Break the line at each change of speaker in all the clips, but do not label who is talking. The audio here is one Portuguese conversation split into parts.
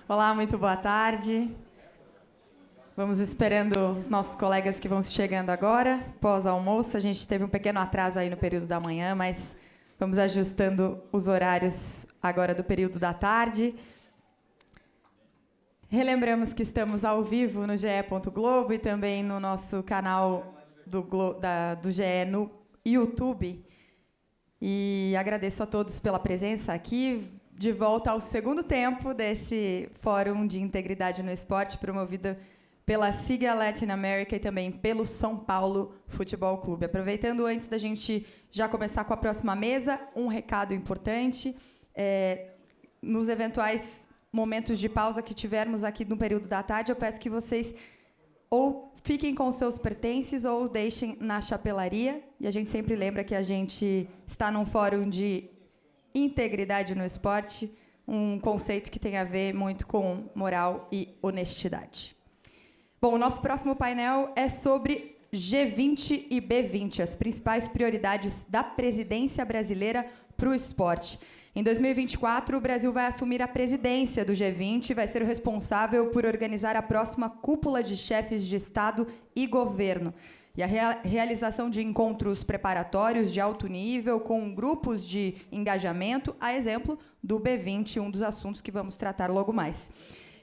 Olá, muito boa tarde. Vamos esperando os nossos colegas que vão chegando agora, pós-almoço. A gente teve um pequeno atraso aí no período da manhã, mas vamos ajustando os horários agora do período da tarde. Relembramos que estamos ao vivo no ge.globo e também no nosso canal do GE no YouTube. E agradeço a todos pela presença aqui. De volta ao segundo tempo desse Fórum de Integridade no Esporte, promovido pela SIGA Latin America e também pelo São Paulo Futebol Clube. Aproveitando, antes da gente já começar com a próxima mesa, um recado importante. Nos eventuais momentos de pausa que tivermos aqui no período da tarde, eu peço que vocês ou fiquem com os seus pertences ou os deixem na chapelaria. E a gente sempre lembra que a gente está num fórum de integridade no esporte, um conceito que tem a ver muito com moral e honestidade. Bom, o nosso próximo painel é sobre G20 e B20, as principais prioridades da presidência brasileira para o esporte. Em 2024, o Brasil vai assumir a presidência do G20 e vai ser o responsável por organizar a próxima cúpula de chefes de Estado e governo. E a realização de encontros preparatórios de alto nível com grupos de engajamento, a exemplo do B20, um dos assuntos que vamos tratar logo mais.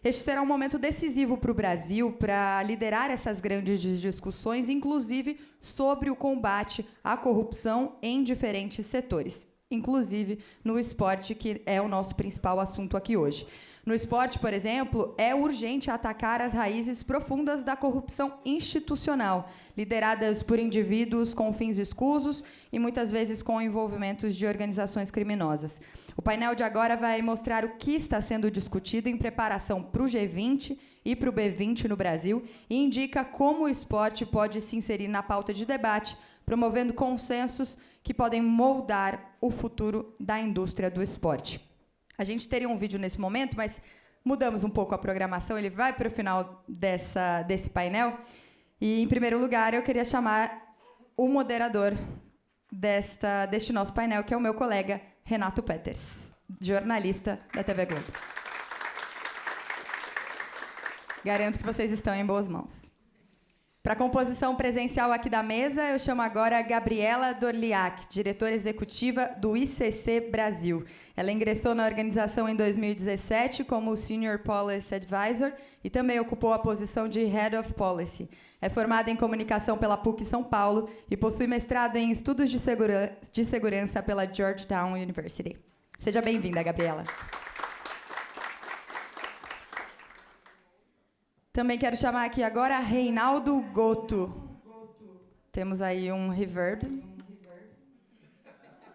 Este será um momento decisivo para o Brasil para liderar essas grandes discussões, inclusive sobre o combate à corrupção em diferentes setores, inclusive no esporte, que é o nosso principal assunto aqui hoje. No esporte, por exemplo, é urgente atacar as raízes profundas da corrupção institucional, lideradas por indivíduos com fins escusos e muitas vezes com envolvimentos de organizações criminosas. O painel de agora vai mostrar o que está sendo discutido em preparação para o G20 e para o B20 no Brasil e indica como o esporte pode se inserir na pauta de debate, promovendo consensos que podem moldar o futuro da indústria do esporte. A gente teria um vídeo nesse momento, mas mudamos um pouco a programação, ele vai para o final desse painel. E, em primeiro lugar, eu queria chamar o moderador deste nosso painel, que é o meu colega Renato Peters, jornalista da TV Globo. Garanto que vocês estão em boas mãos. Para a composição presencial aqui da mesa, eu chamo agora a Gabriela Dorliac, diretora executiva do ICC Brasil. Ela ingressou na organização em 2017 como Senior Policy Advisor e também ocupou a posição de Head of Policy. É formada em comunicação pela PUC São Paulo e possui mestrado em estudos de segurança pela Georgetown University. Seja bem-vinda, Gabriela. Também quero chamar aqui agora Reinaldo Goto. Temos aí um reverb.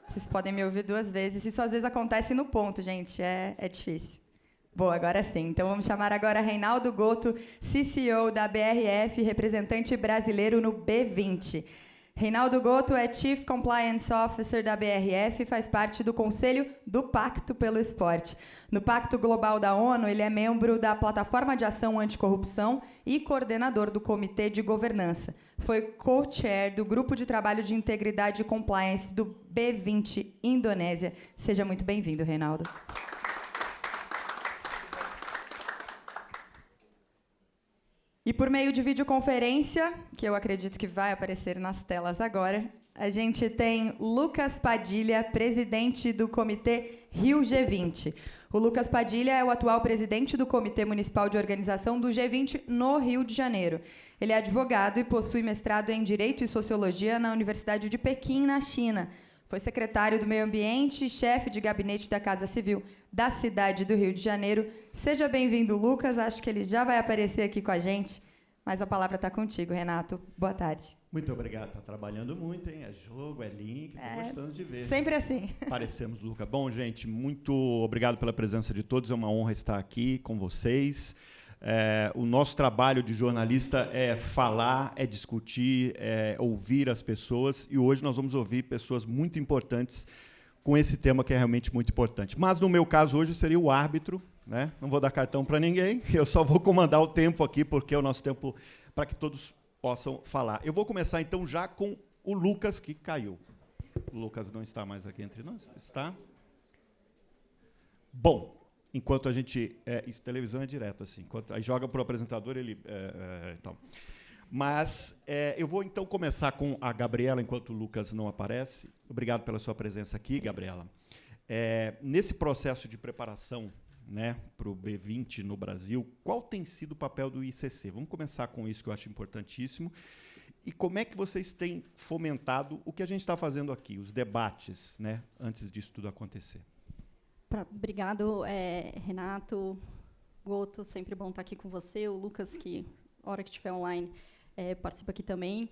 Vocês podem me ouvir 2 vezes. Isso às vezes acontece no ponto, gente. É difícil. Boa, agora sim. Então vamos chamar agora Reinaldo Goto, CCO da BRF, representante brasileiro no B20. Reinaldo Goto é Chief Compliance Officer da BRF e faz parte do Conselho do Pacto pelo Esporte. No Pacto Global da ONU, ele é membro da Plataforma de Ação Anticorrupção e coordenador do Comitê de Governança. Foi co-chair do Grupo de Trabalho de Integridade e Compliance do B20 Indonésia. Seja muito bem-vindo, Reinaldo. E por meio de videoconferência, que eu acredito que vai aparecer nas telas agora, a gente tem Lucas Padilha, presidente do Comitê Rio G20. O Lucas Padilha é o atual presidente do Comitê Municipal de Organização do G20 no Rio de Janeiro. Ele é advogado e possui mestrado em Direito e Sociologia na Universidade de Pequim, na China. Foi secretário do Meio Ambiente e chefe de gabinete da Casa Civil da cidade do Rio de Janeiro. Seja bem-vindo, Lucas. Acho que ele já vai aparecer aqui com a gente, mas a palavra está contigo, Renato. Boa tarde.
Muito obrigado. Está trabalhando muito, hein? É jogo, é link, estou gostando de ver.
Sempre assim.
Parecemos, Luca. Bom, gente, muito obrigado pela presença de todos. É uma honra estar aqui com vocês. O nosso trabalho de jornalista é falar, é discutir, é ouvir as pessoas. E hoje nós vamos ouvir pessoas muito importantes com esse tema que é realmente muito importante. Mas, no meu caso, hoje, eu seria o árbitro, né? Não vou dar cartão para ninguém, eu só vou comandar o tempo aqui, porque é o nosso tempo para que todos possam falar. Eu vou começar, então, já com o Lucas, que caiu. O Lucas não está mais aqui entre nós? Está? Bom, enquanto a gente... isso, televisão é direto, assim. Aí joga para o apresentador, ele... então. Mas eu vou, então, começar com a Gabriela, enquanto o Lucas não aparece. Obrigado pela sua presença aqui, Gabriela. Nesse processo de preparação, né, para o B20 no Brasil, qual tem sido o papel do ICC? Vamos começar com isso, que eu acho importantíssimo. E como é que vocês têm fomentado o que a gente está fazendo aqui, os debates, né, antes disso tudo acontecer?
Obrigado, Renato, Goto, sempre bom estar aqui com você, o Lucas, que, hora que estiver online, participa aqui também.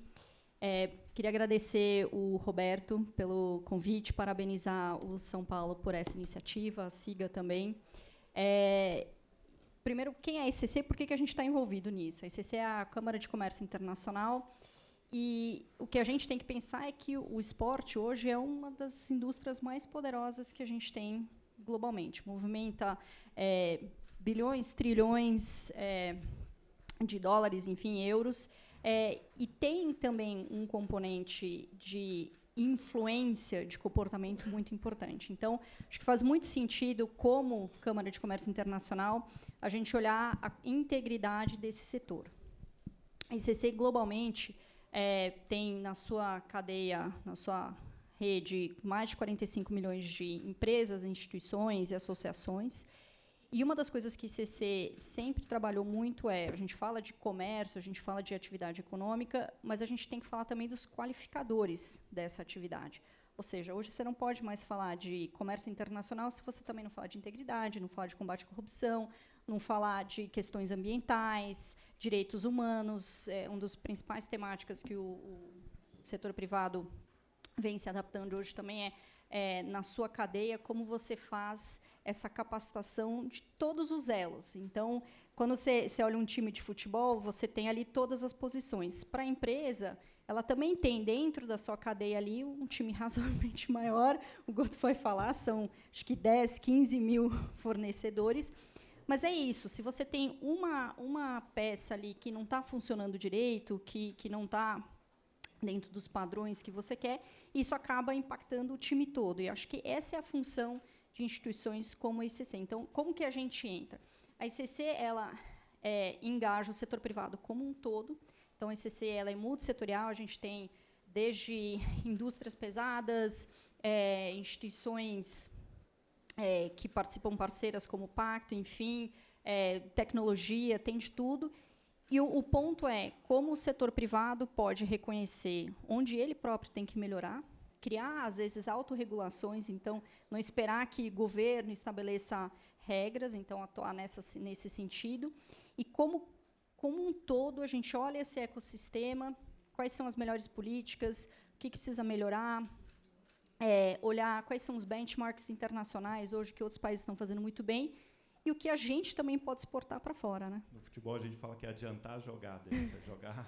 Queria agradecer o Roberto pelo convite, parabenizar o São Paulo por essa iniciativa, a SIGA também. Primeiro, quem é a ICC e por que a gente está envolvido nisso? A ICC é a Câmara de Comércio Internacional e o que a gente tem que pensar é que o esporte hoje é uma das indústrias mais poderosas que a gente tem globalmente. Movimenta bilhões, trilhões de dólares, enfim, euros, e tem também um componente de influência de comportamento muito importante. Então, acho que faz muito sentido, como Câmara de Comércio Internacional, a gente olhar a integridade desse setor. A ICC, globalmente, tem na sua cadeia, na sua rede, mais de 45 milhões de empresas, instituições e associações. E uma das coisas que a ICC sempre trabalhou muito a gente fala de comércio, a gente fala de atividade econômica, mas a gente tem que falar também dos qualificadores dessa atividade. Ou seja, hoje você não pode mais falar de comércio internacional se você também não falar de integridade, não falar de combate à corrupção, não falar de questões ambientais, direitos humanos. Uma das principais temáticas que o setor privado vem se adaptando hoje também na sua cadeia, como você faz essa capacitação de todos os elos. Então, quando você olha um time de futebol, você tem ali todas as posições. Para a empresa, ela também tem dentro da sua cadeia ali um time razoavelmente maior. O Goto vai falar, são acho que 10, 15 mil fornecedores. Mas é isso, se você tem uma peça ali que não está funcionando direito, que não está dentro dos padrões que você quer, isso acaba impactando o time todo. E acho que essa é a função de instituições como a ICC. Então, como que a gente entra? A ICC ela engaja o setor privado como um todo. Então, a ICC ela é multissetorial, a gente tem desde indústrias pesadas, instituições que participam parceiras como o Pacto, enfim, tecnologia, tem de tudo. E o ponto como o setor privado pode reconhecer onde ele próprio tem que melhorar, criar, às vezes, autorregulações, então, não esperar que o governo estabeleça regras, então, atuar nesse sentido. E como um todo, a gente olha esse ecossistema, quais são as melhores políticas, o que precisa melhorar, olhar quais são os benchmarks internacionais hoje que outros países estão fazendo muito bem, e o que a gente também pode exportar para fora, né?
No futebol, a gente fala que é adiantar a jogada. Você jogar,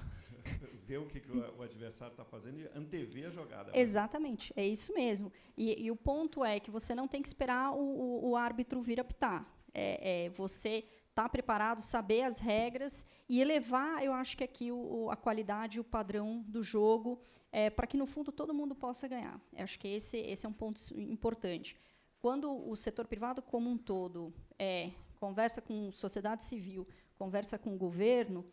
ver o que o adversário está fazendo e antever a jogada. Né?
Exatamente, é isso mesmo. E o ponto é que você não tem que esperar o árbitro vir apitar. Você estar preparado, saber as regras e elevar, eu acho que aqui a qualidade e o padrão do jogo, para que, no fundo, todo mundo possa ganhar. Eu acho que esse é um ponto importante. Quando o setor privado como um todo conversa com sociedade civil, conversa com o governo,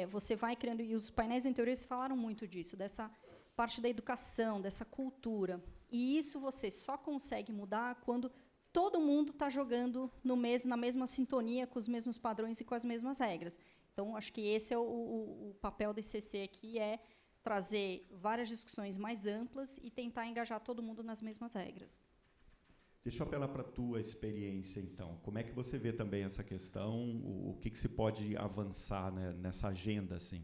você vai criando, e os painéis anteriores falaram muito disso, dessa parte da educação, dessa cultura. E isso você só consegue mudar quando todo mundo está jogando na mesma sintonia, com os mesmos padrões e com as mesmas regras. Então, acho que esse é o papel do ICC aqui, trazer várias discussões mais amplas e tentar engajar todo mundo nas mesmas regras.
Deixa eu apelar para a tua experiência, então. Como é que você vê também essa questão? O que se pode avançar, né, nessa agenda? Assim?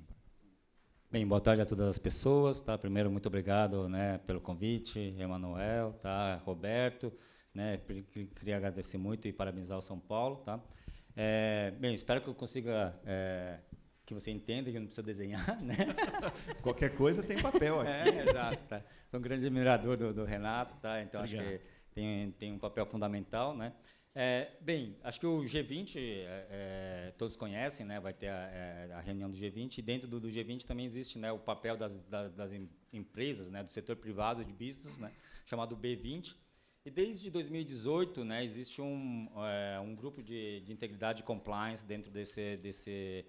Bem, boa tarde a todas as pessoas. Tá? Primeiro, muito obrigado, né, pelo convite, Emanuel, tá? Roberto. Né, queria agradecer muito e parabenizar o São Paulo. Tá? Bem, espero que eu consiga... que você entenda que não precisa desenhar, né?
Qualquer coisa tem papel aqui.
Exato. Tá? Sou um grande admirador do Renato, tá? Então
Obrigado.
Acho que tem um papel fundamental, né? Bem, acho que o G20 todos conhecem, né? Vai ter a reunião do G20 e dentro do G20 também existe, né, o papel das empresas, né, do setor privado de business, né, chamado B20. E desde 2018, né, existe um grupo de integridade e compliance dentro desse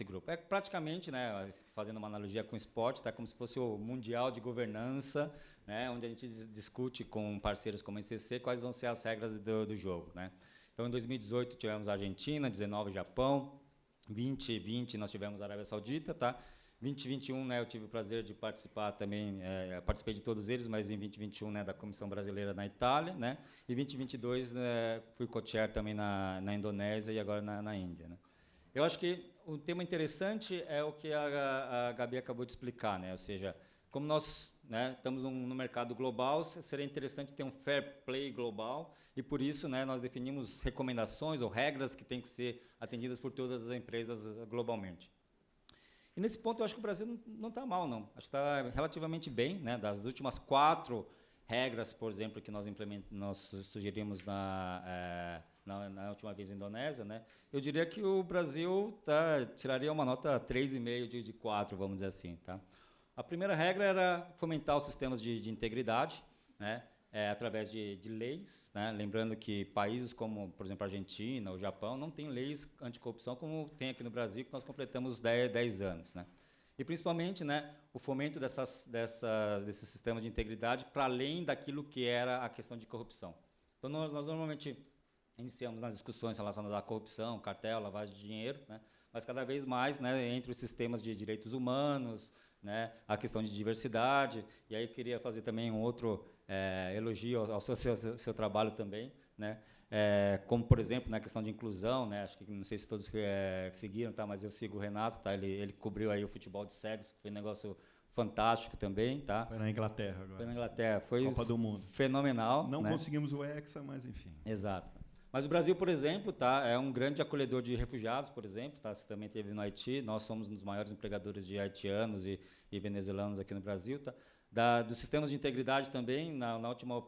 grupo. É praticamente, né, fazendo uma analogia com o esporte, tá, como se fosse o Mundial de Governança, né, onde a gente discute com parceiros como a ICC quais vão ser as regras do jogo. Né. Então, em 2018, tivemos a Argentina, 19, Japão, 2020 nós tivemos a Arábia Saudita, tá? 2021, né, eu tive o prazer de participar também, participei de todos eles, mas em 2021, né, da Comissão Brasileira na Itália, né, e 2022 fui co-chair também na Indonésia e agora na Índia. Né. Eu acho que um tema interessante é o que a Gabi acabou de explicar, né, ou seja, como nós, né, estamos no mercado global, seria interessante ter um fair play global e por isso, né, nós definimos recomendações ou regras que têm que ser atendidas por todas as empresas globalmente. E nesse ponto eu acho que o Brasil não está mal, não. Acho que está relativamente bem, né? Das últimas 4 regras, por exemplo, que nós sugerimos na última vez na Indonésia, né? Eu diria que o Brasil tiraria uma nota 3,5 de 4, vamos dizer assim. Tá? A primeira regra era fomentar os sistemas de integridade, né? Através de leis, né? Lembrando que países como, por exemplo, a Argentina, o Japão, não têm leis anticorrupção como tem aqui no Brasil, que nós completamos 10 anos. Né? E, principalmente, né, o fomento desses sistemas de integridade para além daquilo que era a questão de corrupção. Então, nós normalmente iniciamos nas discussões relacionadas à corrupção, cartel, lavagem de dinheiro, né? Mas cada vez mais, né, entre os sistemas de direitos humanos, né, a questão de diversidade, e aí eu queria fazer também um outro elogio ao seu trabalho também, né? Como, por exemplo, na questão de inclusão, né? Acho que não sei se todos seguiram, tá? Mas eu sigo o Renato, tá? Ele cobriu aí o futebol de cegos, foi um negócio fantástico também, tá?
Foi na Inglaterra agora.
Foi na Inglaterra, foi
Copa do Mundo.
Fenomenal.
Não,
né?
conseguimos o Hexa, mas enfim.
Exato. Mas o Brasil, por exemplo, tá, é um grande acolhedor de refugiados, por exemplo. Tá? Você também teve no Haiti. Nós somos um dos maiores empregadores de haitianos e venezuelanos aqui no Brasil. Tá? Dos sistemas de integridade também, na última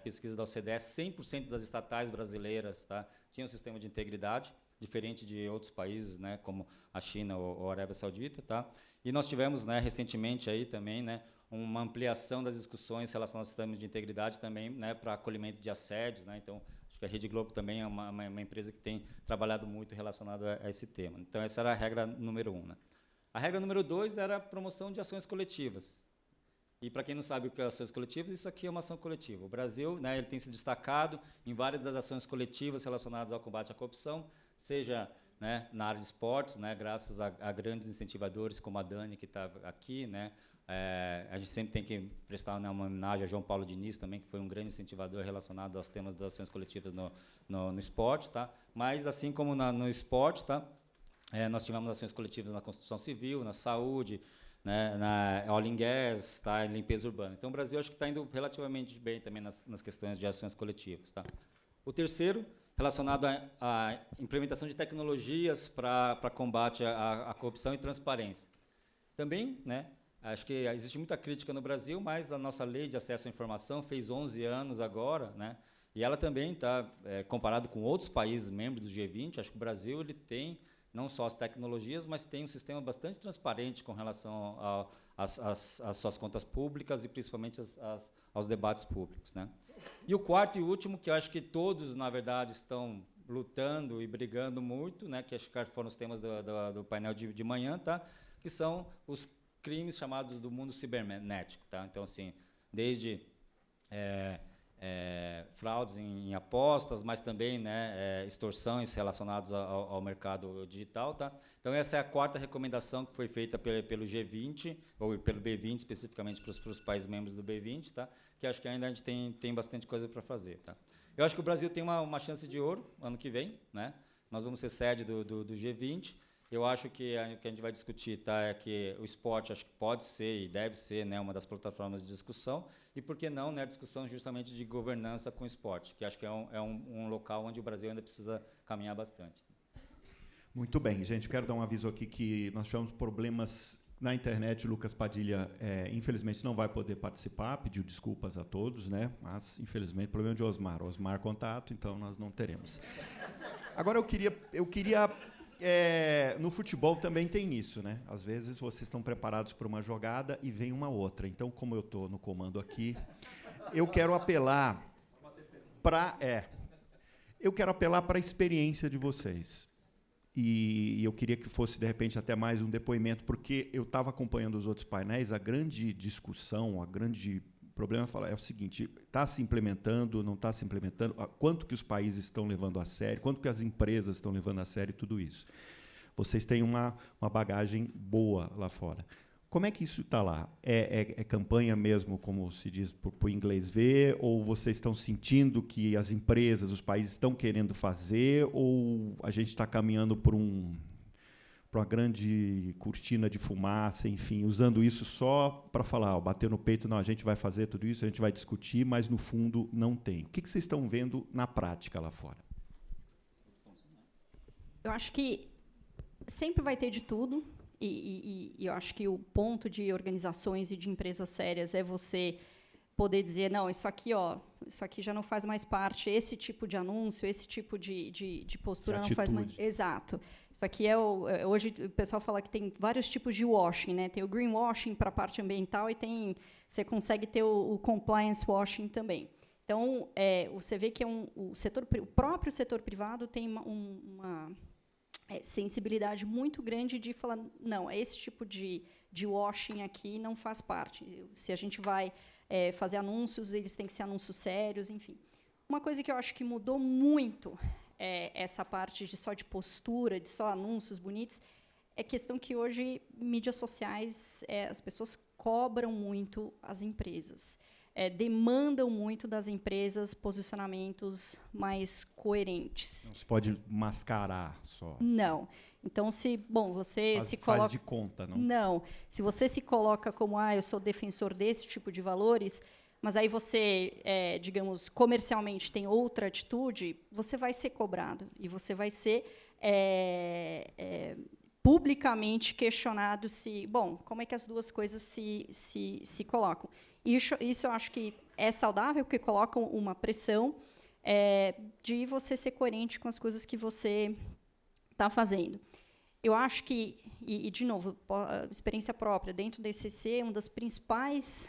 pesquisa da OCDE, 100% das estatais brasileiras, tá, tinham um sistema de integridade, diferente de outros países, né, como a China ou a Arábia Saudita. Tá? E nós tivemos, né, recentemente aí também, né, uma ampliação das discussões relacionadas aos sistemas de integridade também, né, para acolhimento de assédio. Né? Então, acho que a Rede Globo também é uma empresa que tem trabalhado muito relacionado a esse tema. Então, essa era a regra número 1. Né? A regra número 2 era a promoção de ações coletivas. E, para quem não sabe o que é ações coletivas, isso aqui é uma ação coletiva. O Brasil, né, ele tem se destacado em várias das ações coletivas relacionadas ao combate à corrupção, seja, né, na área de esportes, né, graças a grandes incentivadores como a Dani, que está aqui, né, a gente sempre tem que prestar, né, uma homenagem a João Paulo Diniz também, que foi um grande incentivador relacionado aos temas das ações coletivas no esporte, tá? Mas assim como no esporte, tá? Nós tivemos ações coletivas na construção civil, na saúde, né, na oil and gas, tá? Em limpeza urbana. Então o Brasil acho que está indo relativamente bem também nas questões de ações coletivas, tá? O terceiro, relacionado à implementação de tecnologias para combate à corrupção e transparência. Também, né? Acho que existe muita crítica no Brasil, mas a nossa lei de acesso à informação fez 11 anos agora, né? E ela também está, comparado com outros países membros do G20, acho que o Brasil ele tem não só as tecnologias, mas tem um sistema bastante transparente com relação às suas contas públicas e principalmente aos debates públicos. Né? E o quarto e último, que eu acho que todos, na verdade, estão lutando e brigando muito, né? Que acho que foram os temas do painel de manhã, tá? Que são os crimes chamados do mundo cibernético, tá? Então, assim, desde fraudes em apostas, mas também, né, extorsões relacionadas ao mercado digital, tá? Então, essa é a quarta recomendação que foi feita pelo G20, ou pelo B20, especificamente para os países membros do B20, tá? Que acho que ainda a gente tem bastante coisa para fazer, tá? Eu acho que o Brasil tem uma chance de ouro ano que vem, né? Nós vamos ser sede do G20. Eu acho que o que a gente vai discutir, tá, é que o esporte acho que pode ser e deve ser, né, uma das plataformas de discussão, e por que não, né, discussão justamente de governança com o esporte, que acho que é um local onde o Brasil ainda precisa caminhar bastante.
Muito bem, gente, quero dar um aviso aqui que nós tivemos problemas na internet. O Lucas Padilha, infelizmente, não vai poder participar, pediu desculpas a todos, né, mas, infelizmente, problema de Osmar contato, então nós não teremos. Agora, eu queria no futebol também tem isso, né? Às vezes vocês estão preparados para uma jogada e vem uma outra. Então, como eu estou no comando aqui, eu quero apelar para a experiência de vocês. E eu queria que fosse, de repente, até mais um depoimento, porque eu estava acompanhando os outros painéis, a grande discussão, o grande problema é o seguinte: está se implementando, não está se implementando, quanto que os países estão levando a sério, quanto que as empresas estão levando a sério tudo isso. Vocês têm uma bagagem boa lá fora. Como é que isso está lá? É campanha mesmo, como se diz para o inglês ver, ou vocês estão sentindo que as empresas, os países estão querendo fazer, ou a gente está caminhando por uma grande cortina de fumaça, enfim, usando isso só para falar, bater no peito, não, a gente vai fazer tudo isso, a gente vai discutir, mas, no fundo, não tem. O que vocês estão vendo na prática lá fora?
Eu acho que sempre vai ter de tudo. E eu acho que o ponto de organizações e de empresas sérias é você poder dizer, não, isso aqui já não faz mais parte, esse tipo de anúncio, esse tipo de postura não faz mais. Exato. Isso aqui hoje o pessoal fala que tem vários tipos de washing, né? Tem o greenwashing para a parte ambiental e você consegue ter o compliance washing também. Então, você vê que o próprio setor privado tem uma sensibilidade muito grande de falar, não, esse tipo de washing aqui não faz parte. Se a gente vai fazer anúncios, eles têm que ser anúncios sérios, enfim. Uma coisa que eu acho que mudou muito essa parte de postura, de só anúncios bonitos, é questão que hoje, mídias sociais, as pessoas cobram muito as empresas. Demandam muito das empresas posicionamentos mais coerentes.
Não se pode mascarar só.
Não. Então, você se coloca...
Faz de conta, não?
Não. Se você se coloca como, eu sou defensor desse tipo de valores, mas aí você, digamos, comercialmente tem outra atitude, você vai ser cobrado. E você vai ser publicamente questionado como é que as duas coisas se colocam. Isso eu acho que é saudável, porque colocam uma pressão de você ser coerente com as coisas que você está fazendo. Eu acho que, e de novo, experiência própria, dentro da ECC, uma das principais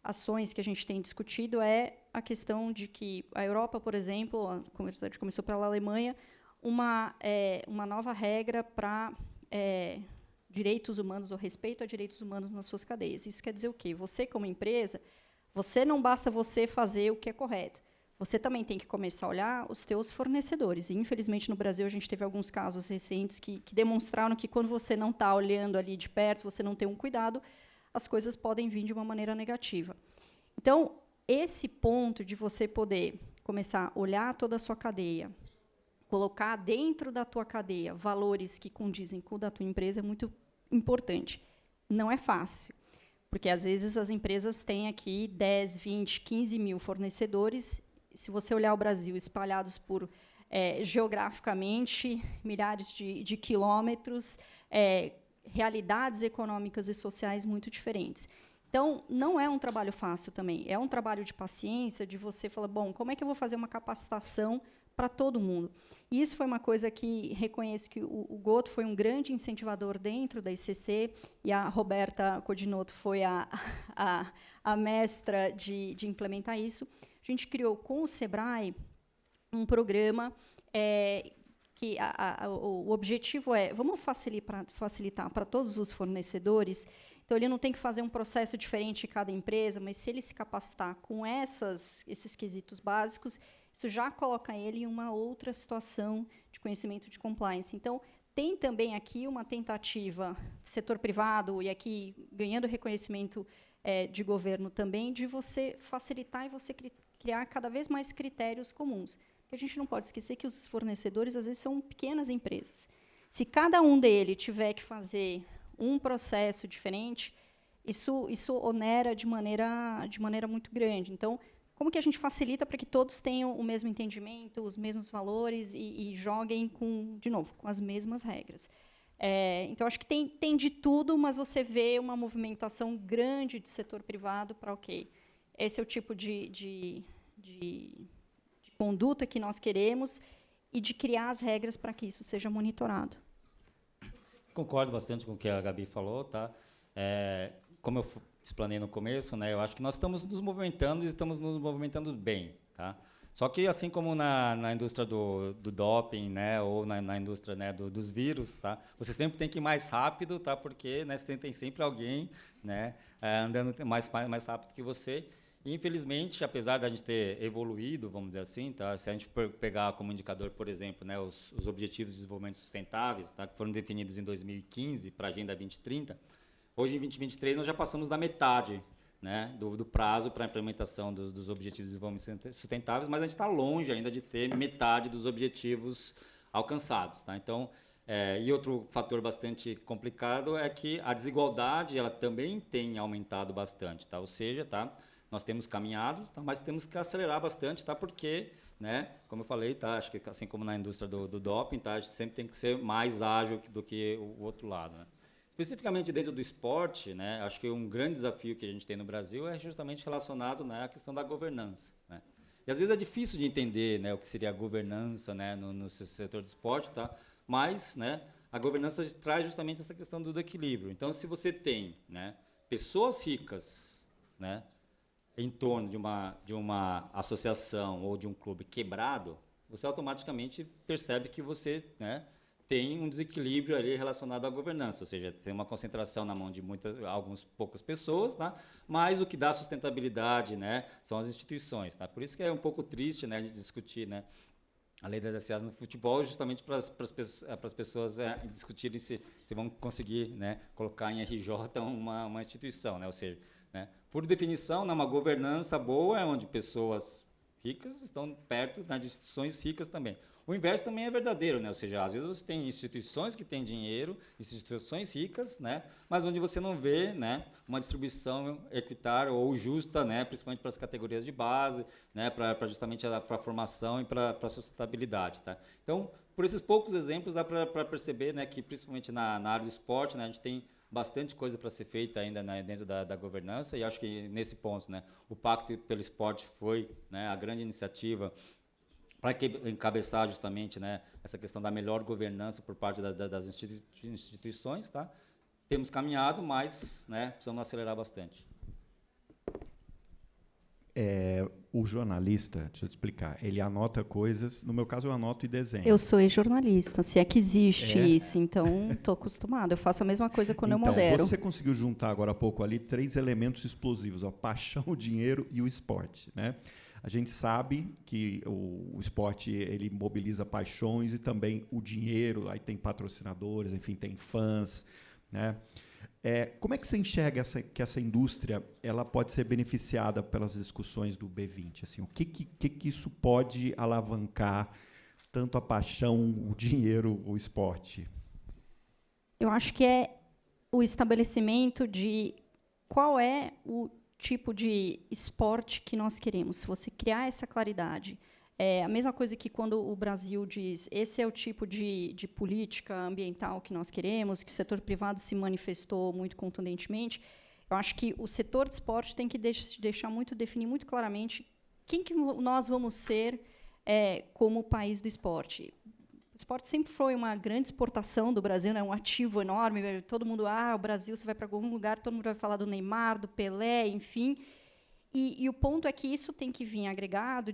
ações que a gente tem discutido é a questão de que a Europa, por exemplo, a conversa começou pela Alemanha, uma nova regra para direitos humanos ou respeito a direitos humanos nas suas cadeias. Isso quer dizer o quê? Você, como empresa, não basta você fazer o que é correto. Você também tem que começar a olhar os teus fornecedores. E, infelizmente, no Brasil, a gente teve alguns casos recentes que demonstraram que, quando você não está olhando ali de perto, você não tem um cuidado, as coisas podem vir de uma maneira negativa. Então, esse ponto de você poder começar a olhar toda a sua cadeia, colocar dentro da tua cadeia valores que condizem com o da tua empresa é muito importante. Não é fácil, porque, às vezes, as empresas têm aqui 10, 20, 15 mil fornecedores. Se você olhar o Brasil espalhados por, geograficamente, milhares de quilômetros, realidades econômicas e sociais muito diferentes. Então, não é um trabalho fácil também. É um trabalho de paciência, de você falar, como é que eu vou fazer uma capacitação para todo mundo? E isso foi uma coisa que reconheço que o Goto foi um grande incentivador dentro da ICC, e a Roberta Codinotto foi a mestra de implementar isso. A gente criou com o Sebrae um programa que o objetivo vamos facilitar para todos os fornecedores. Então, ele não tem que fazer um processo diferente em cada empresa, mas, se ele se capacitar com esses quesitos básicos, isso já coloca ele em uma outra situação de conhecimento de compliance. Então, tem também aqui uma tentativa do setor privado, e aqui ganhando reconhecimento de governo também, de você facilitar e você criar cada vez mais critérios comuns. A gente não pode esquecer que os fornecedores, às vezes, são pequenas empresas. Se cada um deles tiver que fazer um processo diferente, isso onera de maneira muito grande. Então, como que a gente facilita para que todos tenham o mesmo entendimento, os mesmos valores e joguem, de novo, com as mesmas regras? Então, acho que tem de tudo, mas você vê uma movimentação grande do setor privado para, esse é o tipo de conduta que nós queremos, e de criar as regras para que isso seja monitorado.
Concordo bastante com o que a Gabi falou, tá? Como eu explanei no começo, né, eu acho que nós estamos nos movimentando e estamos nos movimentando bem, tá? Só que, assim como na indústria do doping, né, ou na indústria, né, dos vírus, tá, você sempre tem que ir mais rápido, tá, porque, né, você tem sempre alguém, né, andando mais rápido que você. E, infelizmente, apesar da gente ter evoluído, vamos dizer assim, tá, se a gente pegar como indicador, por exemplo, né, os Objetivos de Desenvolvimento Sustentáveis, tá, que foram definidos em 2015 para a Agenda 2030, hoje, em 2023, nós já passamos da metade, né, do prazo para a implementação dos Objetivos de Desenvolvimento Sustentáveis, mas a gente está longe ainda de ter metade dos objetivos alcançados. Tá? Então, e outro fator bastante complicado é que a desigualdade ela também tem aumentado bastante. Tá? Ou seja, tá, nós temos caminhado, tá, mas temos que acelerar bastante, tá, porque, né, como eu falei, tá, acho que assim como na indústria do doping, tá, a gente sempre tem que ser mais ágil do que o outro lado. Né? Especificamente dentro do esporte, né, acho que um grande desafio que a gente tem no Brasil é justamente relacionado, né, à questão da governança. Né? E às vezes é difícil de entender, né, o que seria a governança, né, no setor do esporte, tá? Mas, né, a governança traz justamente essa questão do equilíbrio. Então, se você tem, né, pessoas ricas, né, em torno de uma associação ou de um clube quebrado, você automaticamente percebe que você, né, tem um desequilíbrio ali relacionado à governança, ou seja, tem uma concentração na mão de algumas poucas pessoas, tá? Mas o que dá sustentabilidade, né, são as instituições. Tá? Por isso que é um pouco triste, né, de discutir, né, a lei das SAs no futebol, justamente para as pessoas discutirem se vão conseguir, né, colocar em RJ uma instituição. Né? Ou seja, né, por definição, uma governança boa é onde pessoas ricas estão perto, né, de instituições ricas também. O inverso também é verdadeiro, né? Ou seja, às vezes você tem instituições que têm dinheiro, instituições ricas, né? Mas onde você não vê, né, uma distribuição equitária ou justa, né, principalmente para as categorias de base, né, para justamente para a formação e para a sustentabilidade. Tá? Então, por esses poucos exemplos, dá para perceber, né, que principalmente na área do esporte, né, a gente tem bastante coisa para ser feita ainda, né, dentro da governança, e acho que nesse ponto, né, o Pacto pelo Esporte foi, né, a grande iniciativa para encabeçar justamente, né, essa questão da melhor governança por parte das instituições. Tá? Temos caminhado, mas, né, precisamos acelerar bastante.
O jornalista, deixa eu te explicar, ele anota coisas, no meu caso eu anoto e desenho.
Eu sou ex-jornalista, se é que existe isso, então estou acostumada. Eu faço a mesma coisa quando eu modero.
Você conseguiu juntar agora há pouco ali 3 elementos explosivos, a paixão, o dinheiro e o esporte. Né? A gente sabe que o esporte ele mobiliza paixões e também o dinheiro, aí tem patrocinadores, enfim, tem fãs. Né? Como é que você enxerga que essa indústria ela pode ser beneficiada pelas discussões do B20? Assim, o que isso pode alavancar, tanto a paixão, o dinheiro, o esporte?
Eu acho que é o estabelecimento de qual é o tipo de esporte que nós queremos. Se você criar essa claridade, é a mesma coisa que quando o Brasil diz esse é o tipo de política ambiental que nós queremos, que o setor privado se manifestou muito contundentemente. Eu acho que o setor de esporte tem que definir muito claramente quem que nós vamos ser como país do esporte. O esporte sempre foi uma grande exportação do Brasil, né, um ativo enorme. Todo mundo, o Brasil, você vai para algum lugar, todo mundo vai falar do Neymar, do Pelé, enfim. E o ponto é que isso tem que vir agregado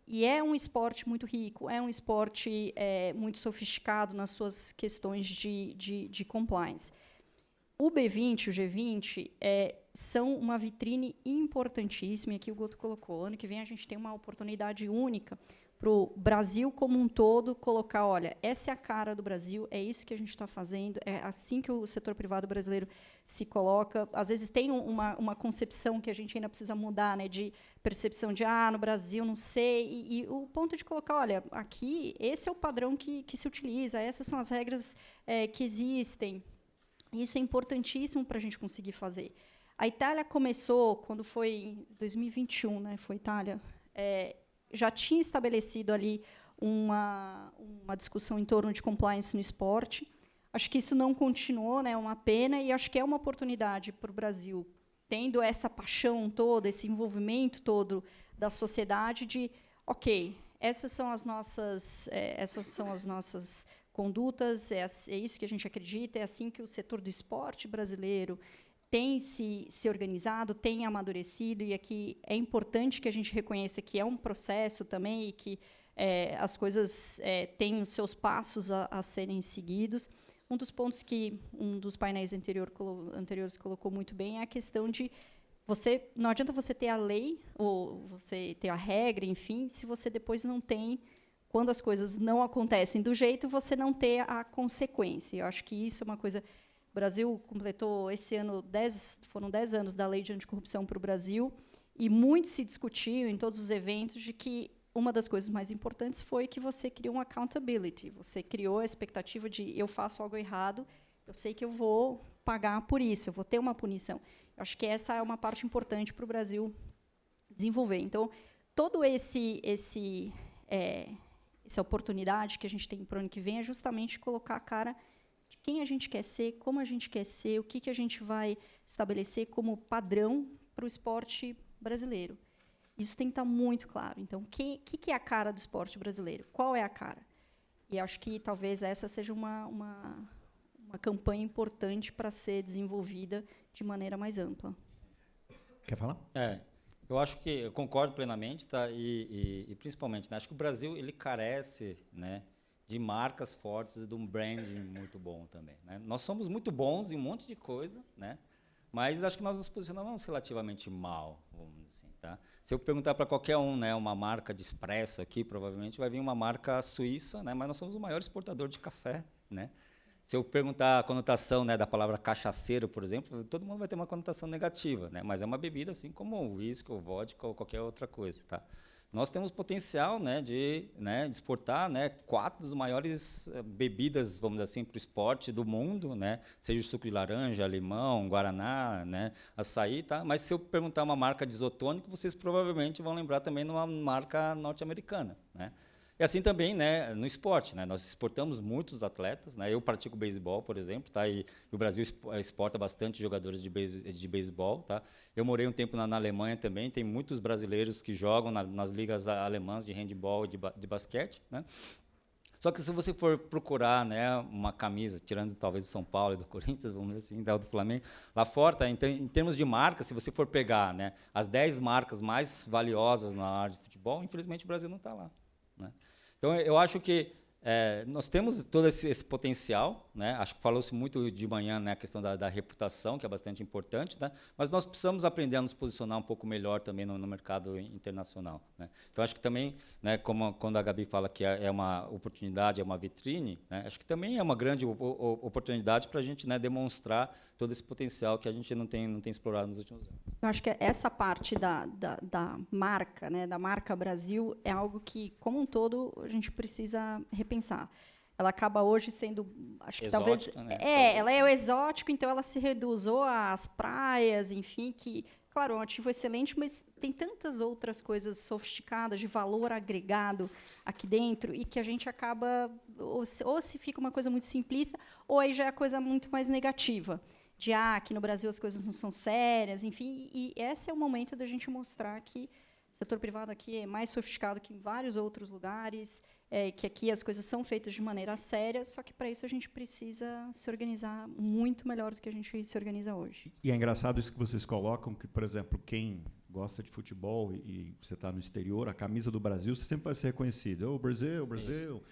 e é um esporte muito rico, é um esporte muito sofisticado nas suas questões de compliance. O B20, o G20, são uma vitrine importantíssima, e aqui o Guto colocou, ano que vem a gente tem uma oportunidade única para o Brasil como um todo colocar, olha, essa é a cara do Brasil, é isso que a gente está fazendo, é assim que o setor privado brasileiro se coloca. Às vezes tem uma concepção que a gente ainda precisa mudar, né, de percepção de, no Brasil, não sei, e o ponto de colocar, olha, aqui, esse é o padrão que se utiliza, essas são as regras que existem. Isso é importantíssimo para a gente conseguir fazer. A Itália começou, quando foi em 2021, né, foi Itália, já tinha estabelecido ali uma discussão em torno de compliance no esporte. Acho que isso não continuou, né, é uma pena, e acho que é uma oportunidade para o Brasil, tendo essa paixão toda, esse envolvimento todo da sociedade de, ok, essas são as nossas condutas, é isso que a gente acredita, é assim que o setor do esporte brasileiro tem se organizado, tem amadurecido, e aqui é importante que a gente reconheça que é um processo também e que as coisas têm os seus passos a serem seguidos. Um dos pontos que um dos painéis anteriores colocou muito bem é a questão de não adianta você ter a lei ou você ter a regra, enfim, se você depois não tem, quando as coisas não acontecem do jeito, você não ter a consequência. Eu acho que isso é uma coisa. O Brasil completou esse ano foram 10 anos da lei de anticorrupção para o Brasil, e muito se discutiu em todos os eventos de que uma das coisas mais importantes foi que você criou um accountability. Você criou a expectativa de eu faço algo errado, eu sei que eu vou pagar por isso, eu vou ter uma punição. Eu acho que essa é uma parte importante para o Brasil desenvolver. Então, todo essa oportunidade que a gente tem para o ano que vem é justamente colocar a cara de quem a gente quer ser, como a gente quer ser, o que a gente vai estabelecer como padrão para o esporte brasileiro. Isso tem que estar muito claro. Então, o que é a cara do esporte brasileiro? Qual é a cara? E acho que talvez essa seja uma campanha importante para ser desenvolvida de maneira mais ampla.
Quer falar?
Eu acho que eu concordo plenamente, tá? E principalmente, né, acho que o Brasil ele carece, né, de marcas fortes e de um branding muito bom também, né? Nós somos muito bons em um monte de coisa, né? Mas acho que nós nos posicionamos relativamente mal, vamos dizer assim, tá? Se eu perguntar para qualquer um, né, uma marca de expresso aqui, provavelmente vai vir uma marca suíça, né? Mas nós somos o maior exportador de café, né? Se eu perguntar a conotação, né, da palavra cachaceiro, por exemplo, todo mundo vai ter uma conotação negativa, né? Mas é uma bebida assim como o uísque, ou vodka ou qualquer outra coisa, tá? Nós temos potencial, né, de exportar, né, 4 das maiores bebidas, vamos dizer assim, para o esporte do mundo, né, seja o suco de laranja, limão, guaraná, né, açaí, tá? Mas se eu perguntar uma marca de isotônico, vocês provavelmente vão lembrar também de uma marca norte-americana, né? E assim também, né, no esporte, né, nós exportamos muitos atletas, né, eu pratico beisebol, por exemplo, tá, e o Brasil exporta bastante jogadores de beisebol, tá. Eu morei um tempo na Alemanha também, tem muitos brasileiros que jogam nas ligas alemãs de handebol e de basquete, né. Só que se você for procurar, né, uma camisa, tirando talvez do São Paulo e do Corinthians, vamos dizer assim, do Flamengo, lá fora, tá, em termos de marca, se você for pegar, né, as 10 marcas mais valiosas na área de futebol, infelizmente o Brasil não está lá, né. Então, eu acho que nós temos todo esse potencial, né? Acho que falou-se muito de manhã, né, a questão da reputação, que é bastante importante, né? Mas nós precisamos aprender a nos posicionar um pouco melhor também no mercado internacional, né? Então, acho que também, né, como quando a Gabi fala que é uma oportunidade, é uma vitrine, né, acho que também é uma grande oportunidade para a gente, né, demonstrar todo esse potencial que a gente não tem explorado nos últimos anos.
Eu acho que essa parte da marca, né, da marca Brasil, é algo que, como um todo, a gente precisa repensar. Ela acaba hoje sendo, acho que
exótica,
talvez,
né?
Ela é o exótico, então ela se reduzou às praias, enfim, que, claro, é um ativo excelente, mas tem tantas outras coisas sofisticadas de valor agregado aqui dentro, e que a gente acaba ou se fica uma coisa muito simplista, ou aí já é a coisa muito mais negativa. De aqui no Brasil as coisas não são sérias, enfim, e esse é o momento da gente mostrar que o setor privado aqui é mais sofisticado que em vários outros lugares, que aqui as coisas são feitas de maneira séria, só que para isso a gente precisa se organizar muito melhor do que a gente se organiza hoje.
E é engraçado isso que vocês colocam, que, por exemplo, quem gosta de futebol e você está no exterior, a camisa do Brasil, você sempre vai ser reconhecido. Brasil, Brasil. Isso.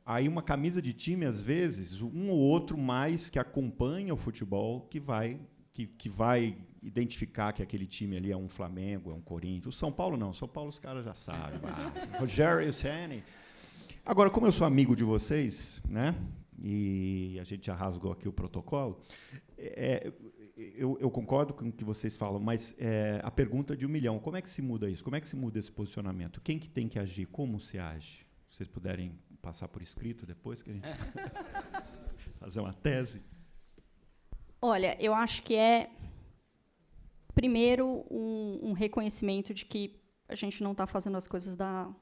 Aí uma camisa de time, às vezes, um ou outro mais que acompanha o futebol que vai identificar que aquele time ali é um Flamengo, é um Corinthians. O São Paulo não. O São Paulo os caras já sabem. Rogério Ceni. Agora, como eu sou amigo de vocês, né, e a gente já rasgou aqui o protocolo, eu concordo com o que vocês falam, mas a pergunta de 1 milhão, como é que se muda isso? Como é que se muda esse posicionamento? Quem que tem que agir? Como se age? Se vocês puderem passar por escrito depois, que a gente fazer uma tese.
Olha, eu acho que primeiro, um reconhecimento de que a gente não está fazendo as coisas da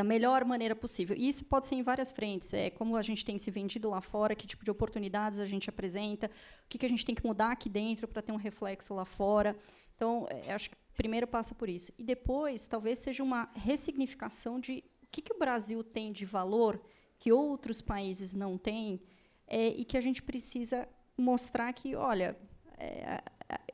melhor maneira possível. E isso pode ser em várias frentes. Como a gente tem se vendido lá fora, que tipo de oportunidades a gente apresenta, o que a gente tem que mudar aqui dentro para ter um reflexo lá fora. Então, acho que primeiro passa por isso. E depois, talvez seja uma ressignificação de o que o Brasil tem de valor que outros países não têm, e que a gente precisa mostrar que, olha,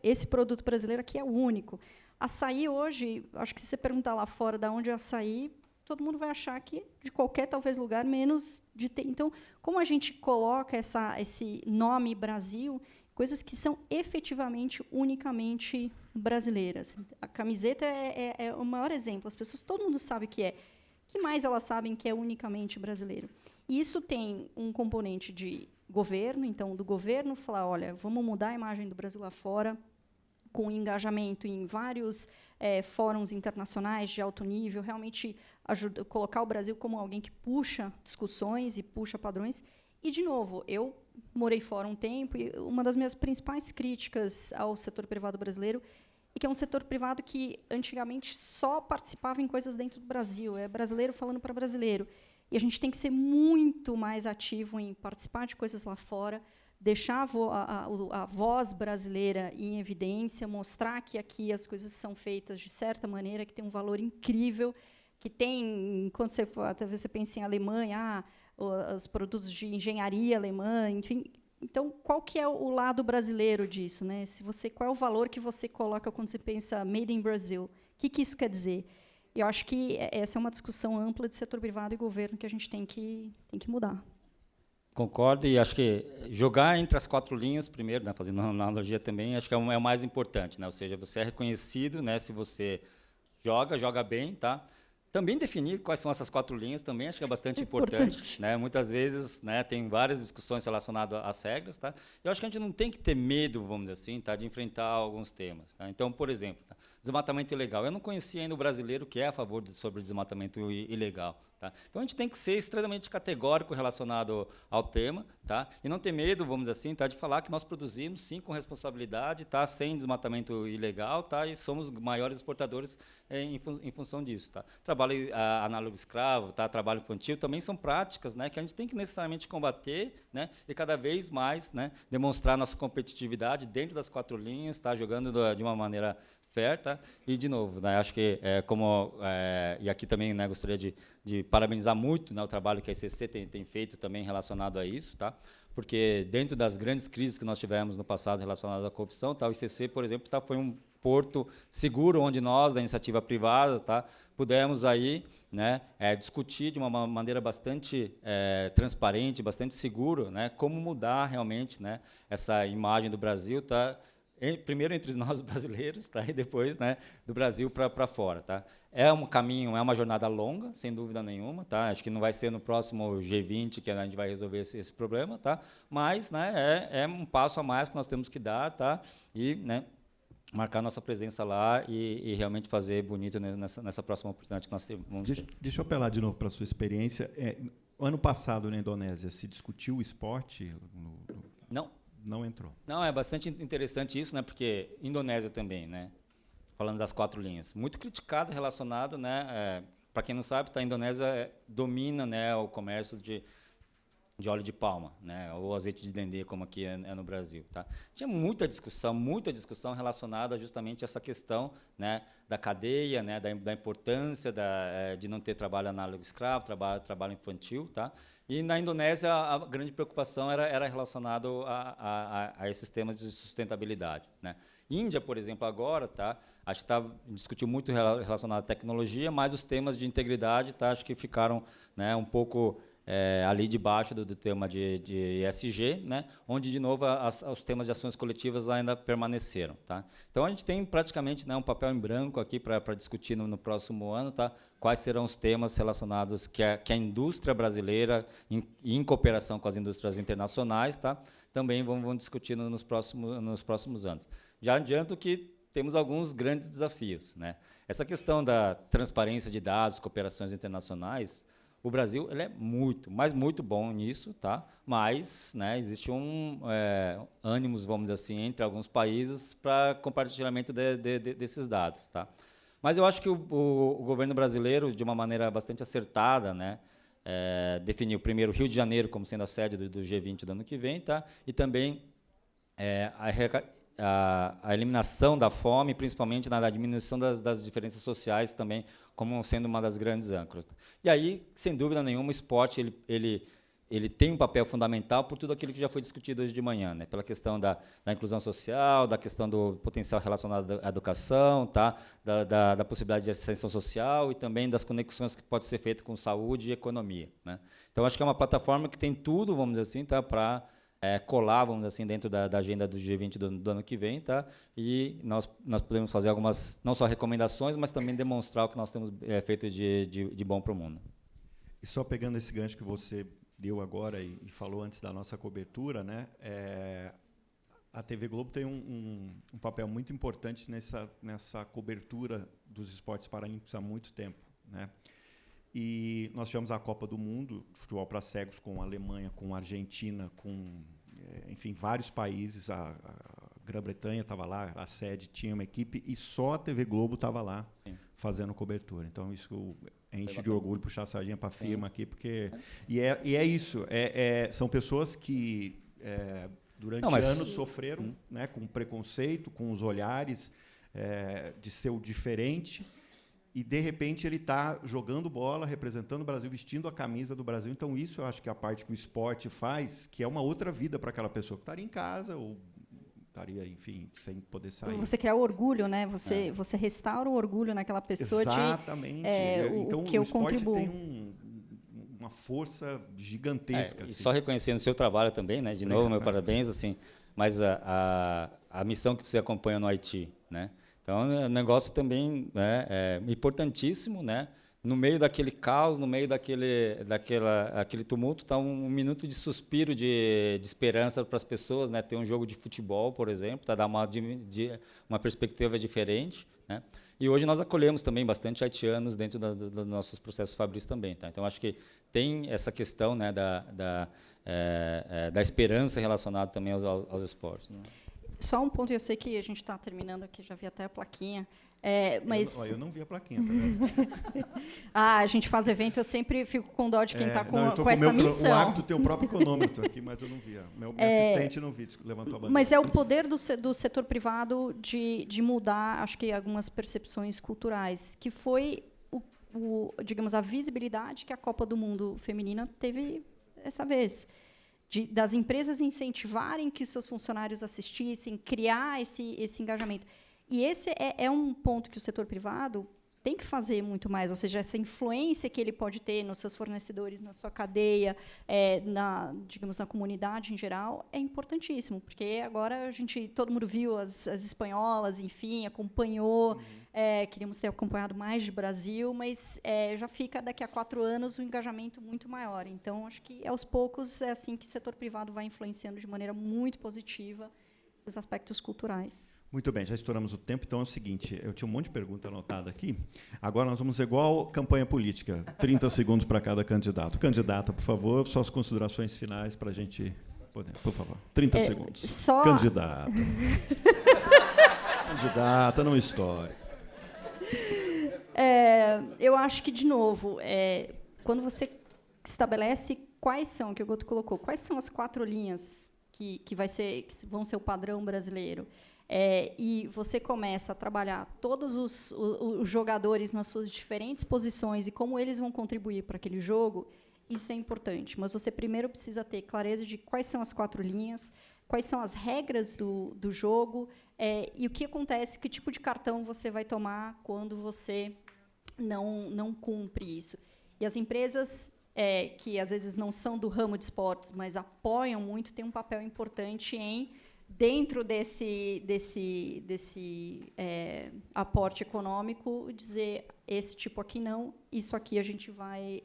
esse produto brasileiro aqui é o único. Açaí hoje, acho que se você perguntar lá fora de onde é açaí, todo mundo vai achar que de qualquer, talvez, lugar, menos de ter. Então, como a gente coloca esse nome Brasil, coisas que são efetivamente, unicamente brasileiras. A camiseta é o maior exemplo. As pessoas, todo mundo sabe o que é. O que mais elas sabem que é unicamente brasileiro? E isso tem um componente de governo, então, do governo falar, olha, vamos mudar a imagem do Brasil lá fora, com engajamento em vários fóruns internacionais de alto nível, realmente colocar o Brasil como alguém que puxa discussões e puxa padrões. E, de novo, eu morei fora um tempo, e uma das minhas principais críticas ao setor privado brasileiro é que é um setor privado que, antigamente, só participava em coisas dentro do Brasil, é brasileiro falando para brasileiro. E a gente tem que ser muito mais ativo em participar de coisas lá fora, deixar a voz brasileira em evidência, mostrar que aqui as coisas são feitas de certa maneira, que tem um valor incrível, que tem, quando você pensa em Alemanha, os produtos de engenharia alemã, enfim. Então, qual que é o lado brasileiro disso, né? Qual é o valor que você coloca quando você pensa Made in Brazil? O que isso quer dizer? Eu acho que essa é uma discussão ampla de setor privado e governo que a gente tem que mudar.
Concordo, e acho que jogar entre as 4 linhas, primeiro, né, fazendo uma analogia também, acho que é o mais importante, né? Ou seja, você é reconhecido, né, se você joga bem, tá? Também definir quais são essas 4 linhas também acho que é bastante importante, né? Muitas vezes, né, tem várias discussões relacionadas às regras, tá? Eu acho que a gente não tem que ter medo, vamos dizer assim, tá, de enfrentar alguns temas, tá? Então, por exemplo, tá, desmatamento ilegal. Eu não conhecia ainda o brasileiro que é a favor sobre desmatamento ilegal, tá? Então, a gente tem que ser extremamente categórico relacionado ao tema, tá? E não ter medo, vamos dizer assim, tá, de falar que nós produzimos, sim, com responsabilidade, tá, sem desmatamento ilegal, tá, e somos maiores exportadores em função disso. Tá? Trabalho análogo escravo, tá, trabalho infantil, também são práticas, né, que a gente tem que necessariamente combater, né, e cada vez mais, né, demonstrar nossa competitividade dentro das 4 linhas, tá, jogando de uma maneira fair, tá? E, de novo, né, acho que, e aqui também, né, gostaria de parabenizar muito, né, o trabalho que a ICC tem feito também relacionado a isso, tá? Porque dentro das grandes crises que nós tivemos no passado relacionadas à corrupção, tá, o ICC, por exemplo, tá, foi um porto seguro onde nós, da iniciativa privada, tá, pudemos aí, né, discutir de uma maneira bastante transparente, bastante seguro, né, como mudar realmente, né, essa imagem do Brasil, tá, primeiro entre nós brasileiros, tá, e depois, né, do Brasil para fora, tá. É um caminho, é uma jornada longa, sem dúvida nenhuma, tá. Acho que não vai ser no próximo G20 que a gente vai resolver esse problema, tá. Mas, né, é um passo a mais que nós temos que dar, tá, e, né, marcar nossa presença lá e realmente fazer bonito nessa próxima oportunidade que nós temos.
Deixa eu apelar de novo para a sua experiência. Ano passado, na Indonésia, se discutiu o esporte?
Não.
Não entrou.
Não, é bastante interessante isso, né? Porque Indonésia também, né? Falando das 4 linhas, muito criticado relacionado, né? Para quem não sabe, tá, a Indonésia domina, né, o comércio de óleo de palma, né, ou azeite de dendê, como aqui é no Brasil, tá? Tinha muita discussão relacionada justamente a essa questão, né, da cadeia, né, da importância de não ter trabalho análogo escravo, trabalho infantil, tá? E na Indonésia a grande preocupação era relacionado a esses temas de sustentabilidade, né? Índia, por exemplo, agora, tá? Acho que discutiu muito relacionado à tecnologia, mas os temas de integridade, tá? Acho que ficaram, né, um pouco ali debaixo do tema de ESG, né, onde, de novo, os temas de ações coletivas ainda permaneceram. Tá? Então, a gente tem praticamente, né, um papel em branco aqui para discutir no próximo ano, tá, quais serão os temas relacionados que a indústria brasileira, em cooperação com as indústrias internacionais, tá, também vão discutir nos próximos anos. Já adianto que temos alguns grandes desafios. Né? Essa questão da transparência de dados, cooperações internacionais, o Brasil ele é muito bom nisso, tá? Mas, né, existe ânimos, vamos dizer assim, entre alguns países para compartilhamento desses dados. Tá? Mas eu acho que o governo brasileiro, de uma maneira bastante acertada, né, definiu primeiro o Rio de Janeiro como sendo a sede do G20 do ano que vem, tá? E também a eliminação da fome, principalmente na diminuição das diferenças sociais também, como sendo uma das grandes âncoras. E aí, sem dúvida nenhuma, o esporte ele ele tem um papel fundamental por tudo aquilo que já foi discutido hoje de manhã, né? Pela questão da inclusão social, da questão do potencial relacionado à educação, tá? Da possibilidade de ascensão social e também das conexões que pode ser feita com saúde e economia, né? Então, acho que é uma plataforma que tem tudo, vamos dizer assim, tá? Para colar, vamos dizer assim, dentro da agenda do G20 do ano que vem, tá? E nós podemos fazer algumas, não só recomendações, mas também demonstrar o que nós temos feito de bom para o mundo.
E só pegando esse gancho que você deu agora e falou antes da nossa cobertura, né? A TV Globo tem um papel muito importante nessa cobertura dos esportes paralímpicos há muito tempo, né? E nós tivemos a Copa do Mundo de futebol para cegos com a Alemanha, com a Argentina, com, enfim, vários países. A Grã-Bretanha estava lá, a sede tinha uma equipe e só a TV Globo estava lá fazendo cobertura. Então isso enche de orgulho, puxar a sardinha para a firma aqui, porque e é isso. São pessoas que durante anos sofreram, né, com preconceito, com os olhares de ser o diferente. E, de repente, ele está jogando bola, representando o Brasil, vestindo a camisa do Brasil. Então, isso eu acho que é a parte que o esporte faz, que é uma outra vida para aquela pessoa que estaria em casa ou estaria, enfim, sem poder sair.
Você criar o orgulho, né? Você restaura o orgulho naquela pessoa.
Exatamente. Então, o esporte tem uma força gigantesca.
E
assim.
só reconhecendo o seu trabalho também, né? De novo, meu parabéns, assim. Mas a missão que você acompanha no Haiti, né? Então, é um negócio também, né, importantíssimo, né? No meio daquele caos, no meio daquele tumulto, está um minuto de suspiro de esperança para as pessoas, né? Ter um jogo de futebol, por exemplo, para dar uma perspectiva diferente, né? E hoje nós acolhemos também bastante haitianos dentro dos nossos processos fabris também, tá? Então, acho que tem essa questão, né, da esperança relacionada também aos esportes, né?
Só um ponto, eu sei que a gente está terminando aqui, já vi até a plaquinha. Mas
Eu não vi a plaquinha, tá vendo?
a gente faz evento, eu sempre fico com dó de quem está com essa
O
missão.
hábito tem o próprio cronômetro aqui, mas eu não vi. Meu assistente não vi, levantou a bandeira.
Mas é o poder do setor privado de mudar, acho que, algumas percepções culturais, que foi, digamos, a visibilidade que a Copa do Mundo Feminina teve essa vez. Das empresas incentivarem que seus funcionários assistissem, criar esse engajamento. E esse é um ponto que o setor privado tem que fazer muito mais, ou seja, essa influência que ele pode ter nos seus fornecedores, na sua cadeia, digamos, na comunidade em geral, é importantíssimo, porque agora todo mundo viu as espanholas, enfim, acompanhou, queríamos ter acompanhado mais de Brasil, mas já fica daqui a 4 anos o engajamento muito maior. Então, acho que aos poucos é assim que o setor privado vai influenciando de maneira muito positiva esses aspectos culturais.
Muito bem, já estouramos o tempo, então é o seguinte, eu tinha um monte de pergunta anotada aqui, agora nós vamos igual campanha política, 30 segundos para cada candidato. Candidata, por favor, suas considerações finais para a gente poder, por favor, 30 segundos. Candidata. Candidata, não estoure.
Eu acho que, de novo, quando você estabelece quais são, que o Goto colocou, quais são as 4 linhas que vão ser o padrão brasileiro, e você começa a trabalhar todos os jogadores nas suas diferentes posições e como eles vão contribuir para aquele jogo, isso é importante. Mas você primeiro precisa ter clareza de quais são as 4 linhas, quais são as regras do jogo, e o que acontece, que tipo de cartão você vai tomar quando você não cumpre isso. E as empresas que, às vezes, não são do ramo de esportes, mas apoiam muito, têm um papel importante em, dentro desse aporte econômico, dizer esse tipo aqui não, isso aqui a gente vai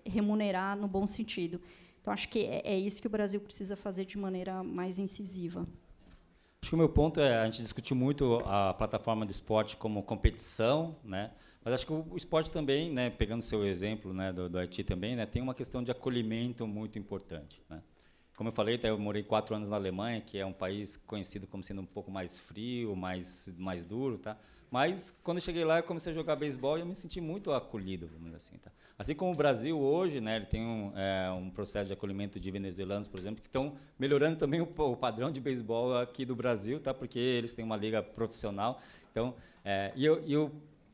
remunerar no bom sentido. Então, acho que é isso que o Brasil precisa fazer de maneira mais incisiva.
Acho que o meu ponto a gente discutiu muito a plataforma do esporte como competição, né? Mas acho que o esporte também, né, pegando o seu exemplo, né, do Haiti também, né, tem uma questão de acolhimento muito importante, né? Como eu falei, eu morei 4 anos na Alemanha, que é um país conhecido como sendo um pouco mais frio, mais duro, tá? Mas quando eu cheguei lá, eu comecei a jogar beisebol e eu me senti muito acolhido, vamos dizer assim, tá? Assim como o Brasil hoje, né, ele tem um processo de acolhimento de venezuelanos, por exemplo, que estão melhorando também o padrão de beisebol aqui do Brasil, tá? Porque eles têm uma liga profissional. Então, eu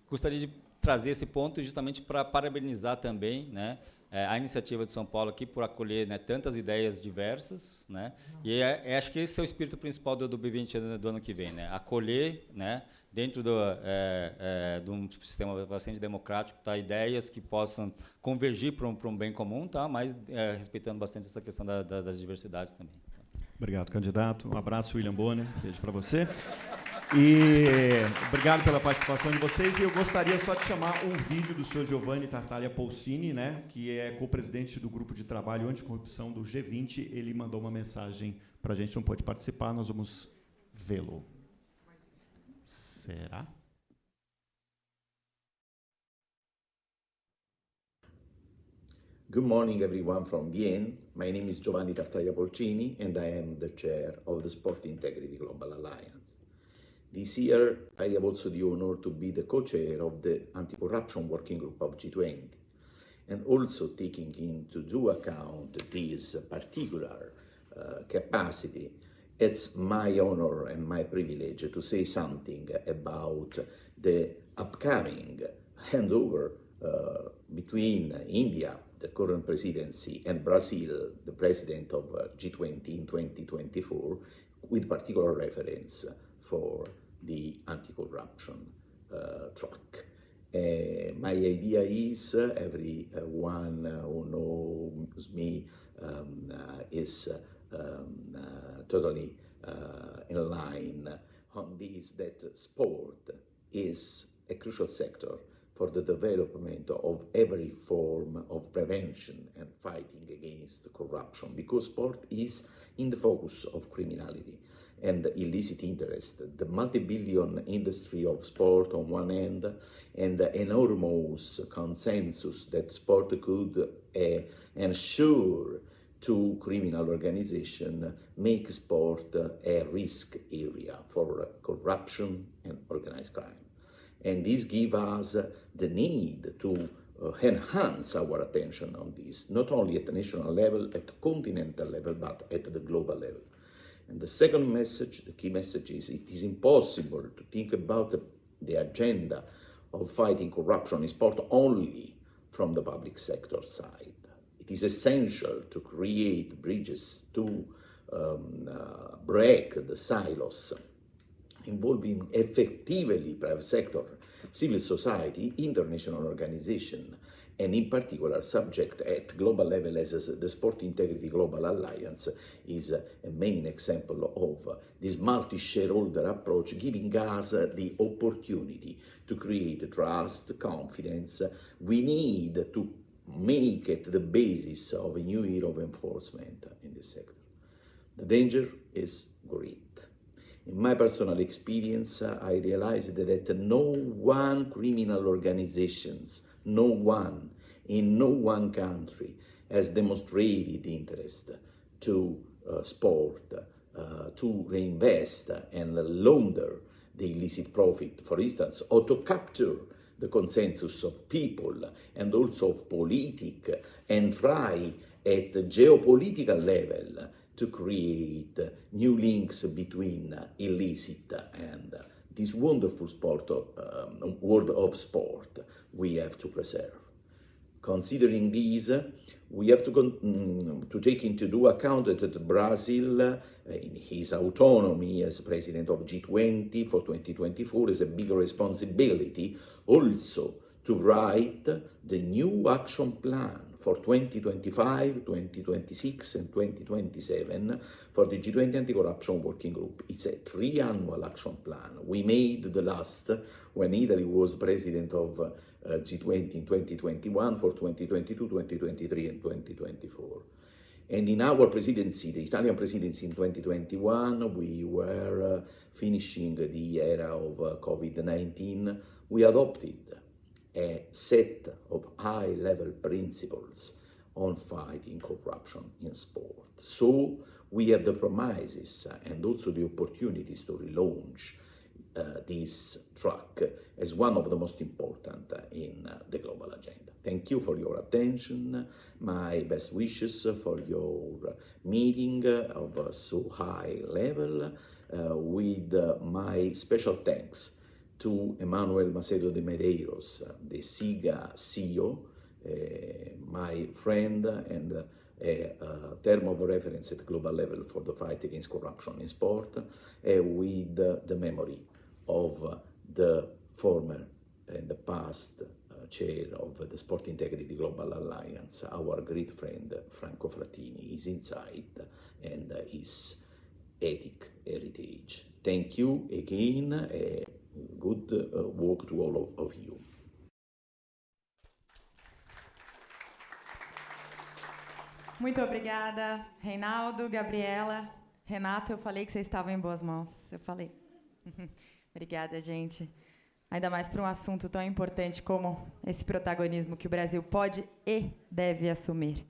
gostaria de trazer esse ponto justamente para parabenizar também, né, a iniciativa de São Paulo aqui por acolher, né, tantas ideias diversas, né, e acho que esse é o espírito principal do B20 do ano que vem, né, acolher, né, dentro de um sistema bastante democrático, tá, ideias que possam convergir para um bem comum, tá, mas respeitando bastante essa questão das diversidades também. Tá.
Obrigado, candidato. Um abraço, William Bonner. Beijo para você. E obrigado pela participação de vocês. E eu gostaria só de chamar um vídeo do senhor Giovanni Tartaglia Polsini, né, que é co-presidente do grupo de trabalho anticorrupção do G20. Ele mandou uma mensagem para a gente, não pôde participar, nós vamos vê-lo. Será?
Good morning, everyone from Vienna. My name is Giovanni Tartaglia Polcini, and I am the chair of the Sport Integrity Global Alliance. This year, I have also the honor to be the co-chair of the Anti-Corruption Working Group of G20, and also taking into due account this particular capacity, it's my honor and my privilege to say something about the upcoming handover between India, the current presidency, and Brazil, the president of G20 in 2024, with particular reference for the anti-corruption track. My idea is everyone who knows me is totally in line on this, that sport is a crucial sector for the development of every form of prevention and fighting against corruption, because sport is in the focus of criminality and illicit interest. The multi-billion industry of sport on one end, and the enormous consensus that sport could ensure to criminal organization make sport a risk area for corruption and organized crime. And this gives us the need to enhance our attention on this, not only at the national level, at the continental level, but at the global level. And the second message, the key message is it is impossible to think about the agenda of fighting corruption in sport only from the public sector side. It is essential to create bridges to break the silos involving effectively private sector, civil society, international organization, and in particular subject at global level as the Sport Integrity Global Alliance is a main example of this multi-shareholder approach, giving us the opportunity to create trust, confidence. We need to make it the basis of a new era of enforcement in this sector. The danger is great. In my personal experience, I realized that no one criminal organizations, no one, in no one country has demonstrated interest to sport, to reinvest and launder the illicit profit, for instance, or to capture the consensus of people and also of politics and try at the geopolitical level to create new links between illicit and this wonderful world of sport we have to preserve. Considering these, we have to take into due account that Brazil, in his autonomy as president of G20 for 2024, has a big responsibility also to write the new action plan for 2025, 2026, and 2027 for the G20 Anti-Corruption Working Group. It's a tri-annual action plan. We made the last when Italy was president of G20 in 2021 for 2022, 2023, and 2024. And in our presidency, the Italian presidency in 2021, we were finishing the era of COVID-19. We adopted a set of high-level principles on fighting corruption in sport. So we have the promises and also the opportunities to relaunch this track as one of the most important in the global agenda. Thank you for your attention. My best wishes for your meeting of so high level with my special thanks to Emmanuel Macedo de Medeiros, the SIGA CEO, my friend and a term of reference at global level for the fight against corruption in sport, with the memory of the former and the past chair of the Sport Integrity Global Alliance, our great friend Franco Frattini, his insight and his ethic heritage. Thank you again. Good work to all of you.
Muito obrigada, Reinaldo, Gabriela, Renato. Eu falei que vocês estavam em boas mãos. Eu falei. Obrigada, gente. Ainda mais para um assunto tão importante como esse protagonismo que o Brasil pode e deve assumir.